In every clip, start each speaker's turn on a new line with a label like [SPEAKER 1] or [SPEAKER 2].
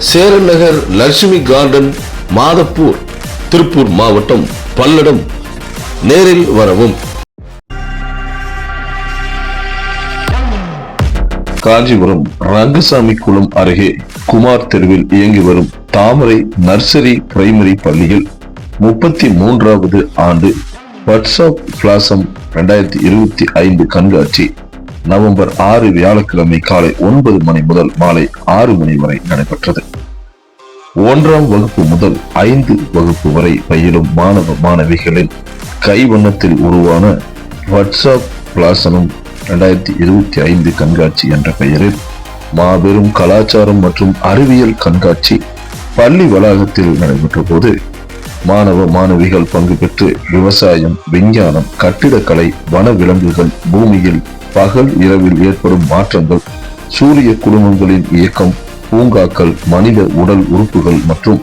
[SPEAKER 1] சேரன் நகர் Lakshmi garden, Madhapur, Tiruppur மாவட்டம், பல்லடம். நேரில் வரவும். காஞ்சிபுரம் ரங்கசாமி குளம் அருகே குமார் தெருவில் இயங்கி வரும் தாமரை நர்சரி பிரைமரி பள்ளியில் 33வது ஆண்டு வாட்ஸ்அப் பிளாசம் 2025 கண்காட்சி நவம்பர் 6 வியாழக்கிழமை காலை 9 மணி முதல் மாலை 6 மணி வரை நடைபெற்றது. 1ஆம் வகுப்பு முதல் 5 வகுப்பு வரை பயிலும் மாணவ மாணவிகளின் கைவண்ணத்தில் உருவான வாட்ஸ்அப் பிளாசனம் 2025 கண்காட்சி என்ற பெயரில் மாபெரும் கலாச்சாரம் மற்றும் அறிவியல் கண்காட்சி பள்ளி வளாகத்தில் நடைபெற்ற போது மாணவ மாணவிகள் பங்கு பெற்று விவசாயம், விஞ்ஞானம், கட்டிடக்கலை, வன விலங்குகள், பூமியில் பகல் இரவில் ஏற்படும் மாற்றங்கள், சூரிய குடும்பங்களின் இயக்கம், பூங்காக்கள், மனித உடல் உறுப்புகள் மற்றும்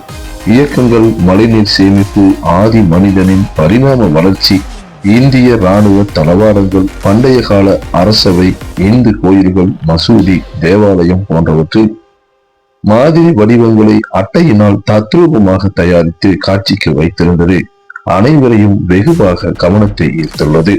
[SPEAKER 1] இயக்கங்கள், மழைநீர் சேமிப்பு, ஆதி மனிதனின் பரிணாம வளர்ச்சி, இந்திய இராணுவ தளவாடங்கள், பண்டைய கால அரசவை, இந்து கோயில்கள், மசூதி, தேவாலயம் போன்றவற்றில் மாதிரி வடிவங்களை அட்டையினால் தத்ரூபமாக தயாரித்து காட்சிக்கு வைத்திருந்தது அனைவரையும் வெகுவாக கவனத்தை ஈர்த்துள்ளது.